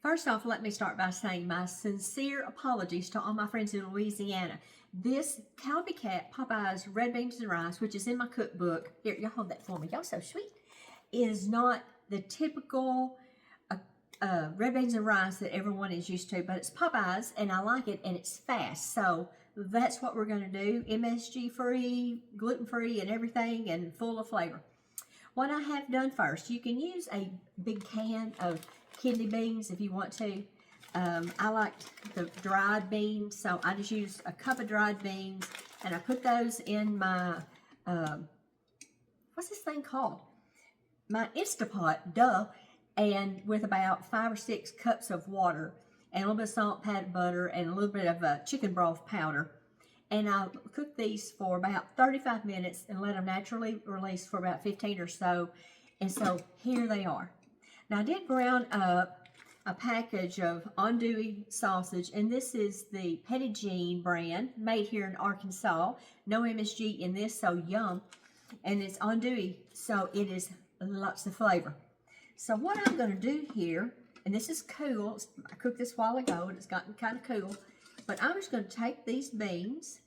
First off, let me start by saying my sincere apologies to all my friends in Louisiana. This copycat Popeye's red beans and rice, which is in my cookbook, here, y'all hold that for me, y'all so sweet, is not the typical red beans and rice that everyone is used to, but it's Popeye's and I like it and it's fast. So that's what we're going to do. MSG free, gluten free and everything, and full of flavor. What I have done first, you can use a big can of kidney beans if you want to. I like the dried beans, so I just use a cup of dried beans and I put those in my, what's this thing called? My Instapot, duh, and with about 5 or 6 cups of water and a little bit of salt, patted butter, and a little bit of chicken broth powder. And I'll cook these for about 35 minutes and let them naturally release for about 15 or so. And so here they are. Now I did brown up a package of Andouille sausage, and this is the Petit Jean brand, made here in Arkansas. No MSG in this, so yum. And it's Andouille, so it is lots of flavor. So what I'm going to do here, and this is cool, I cooked this a while ago and it's gotten kind of cool, but I'm just going to take these beans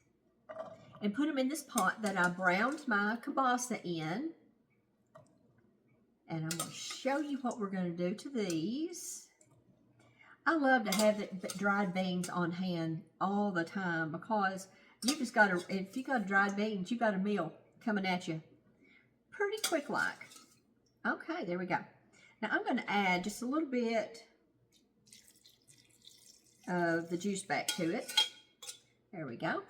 and put them in this pot that I browned my kielbasa in. And I'm going to show you what we're going to do to these. I love to have the dried beans on hand all the time because you just got to, if you got dried beans, you got a meal coming at you pretty quick like. Okay, there we go. Now I'm going to add just a little bit of the juice back to it. There we go.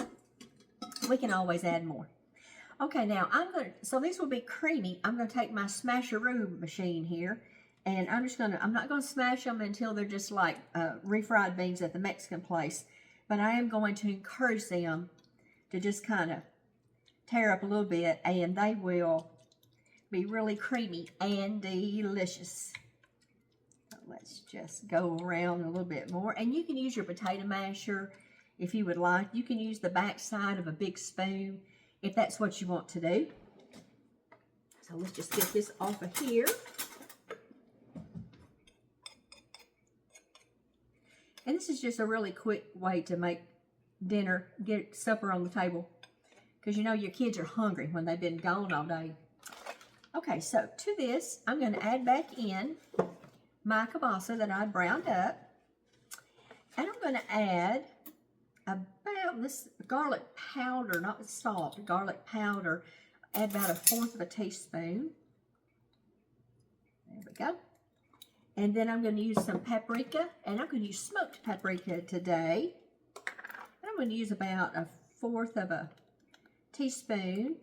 We can always add more. Okay, now so these will be creamy. I'm going to take my smasheroo machine here, and I'm not going to smash them until they're just like refried beans at the Mexican place, but I am going to encourage them to just kind of tear up a little bit, and they will be really creamy and delicious. So let's just go around a little bit more, and you can use your potato masher if you would like. You can use the back side of a big spoon if that's what you want to do. So let's just get this off of here. And this is just a really quick way to make dinner, get supper on the table, because you know your kids are hungry when they've been gone all day. Okay, so to this, I'm going to add back in my kielbasa that I browned up. And I'm going to add about this garlic powder, not salt, garlic powder. Add about 1/4 of a teaspoon. There we go. And then I'm going to use some paprika, and I'm going to use smoked paprika today. And I'm going to use about 1/4 of a teaspoon.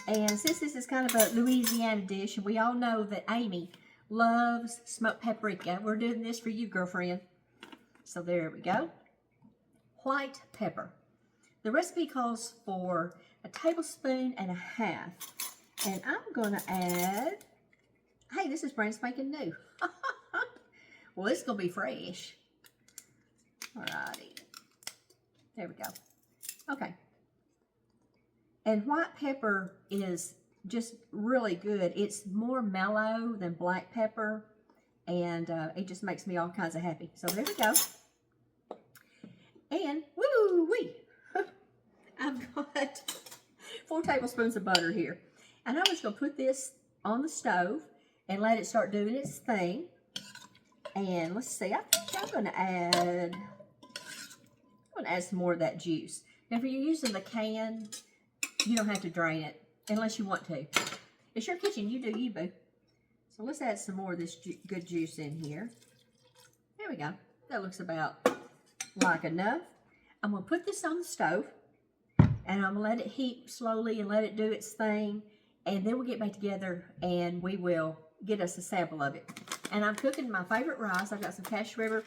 And since this is kind of a Louisiana dish, and we all know that Amy loves smoked paprika, we're doing this for you, girlfriend. So there we go. White pepper. The recipe calls for 1.5 tablespoons. And I'm going to add, hey, this is brand spanking new. Well, it's going to be fresh. Alrighty. There we go. Okay. And white pepper is just really good. It's more mellow than black pepper, and it just makes me all kinds of happy. So there we go. And woo-wee! I've got 4 tablespoons of butter here. And I'm just going to put this on the stove and let it start doing its thing. And let's see, I think I'm going to add some more of that juice. Now, if you're using the can, you don't have to drain it unless you want to. It's your kitchen, you do you, boo. So let's add some more of this good juice in here. There we go. That looks about like enough. I'm going to put this on the stove, and I'm going to let it heat slowly and let it do its thing, and then we'll get back together and we will get us a sample of it. And I'm cooking my favorite rice. I've got some Cash River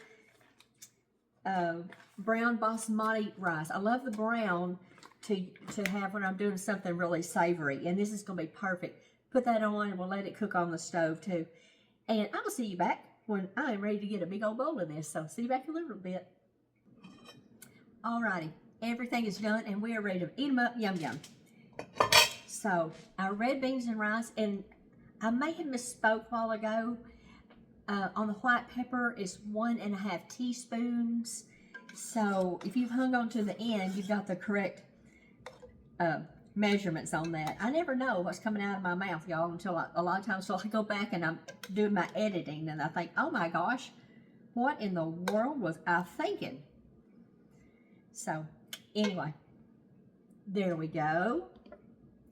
brown basmati rice. I love the brown to have when I'm doing something really savory, and this is going to be perfect. Put that on, and we'll let it cook on the stove too. And I will see you back when I am ready to get a big old bowl of this. So see you back in a little bit. Alrighty, everything is done, and we are ready to eat them up. Yum yum. So our red beans and rice, and I may have misspoke a while ago. On the white pepper is 1.5 teaspoons. So if you've hung on to the end, you've got the correct measurements on that. I never know what's coming out of my mouth, y'all, until a lot of times, so I go back and I'm doing my editing and I think, oh my gosh, what in the world was I thinking? So anyway, there we go.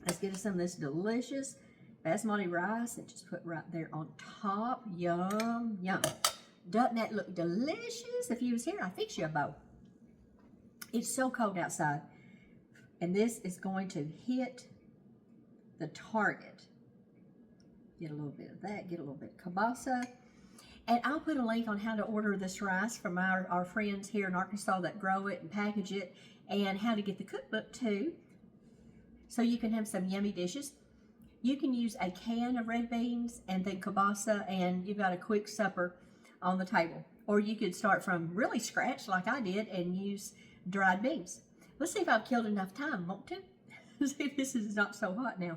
Let's get us some of this delicious basmati rice and just put right there on top. Yum, yum. Doesn't that look delicious? If you was here, I'd fix you a bowl. It's so cold outside. And this is going to hit the target. Get a little bit of that, get a little bit of kielbasa. And I'll put a link on how to order this rice from our friends here in Arkansas that grow it and package it, and how to get the cookbook too, so you can have some yummy dishes. You can use a can of red beans and then kielbasa, and you've got a quick supper on the table. Or you could start from really scratch like I did and use dried beans. Let's see if I've killed enough time, won't it? See if this is not so hot now.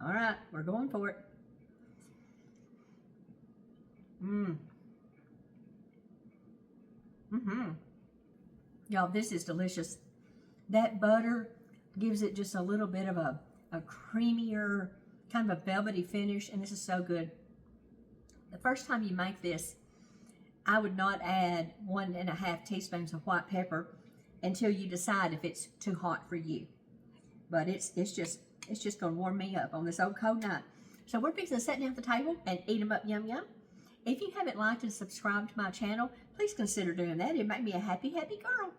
All right, we're going for it. Y'all, this is delicious. That butter gives it just a little bit of a creamier, kind of a velvety finish, and this is so good. The first time you make this, I would not add 1.5 teaspoons of white pepper until you decide if it's too hot for you. But it's just gonna warm me up on this old cold night. So we're fixing to sit down at the table and eat them up yum yum. If you haven't liked and subscribed to my channel, please consider doing that. It'd make me a happy, happy girl.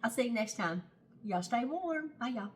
I'll see you next time. Y'all stay warm. Bye, y'all.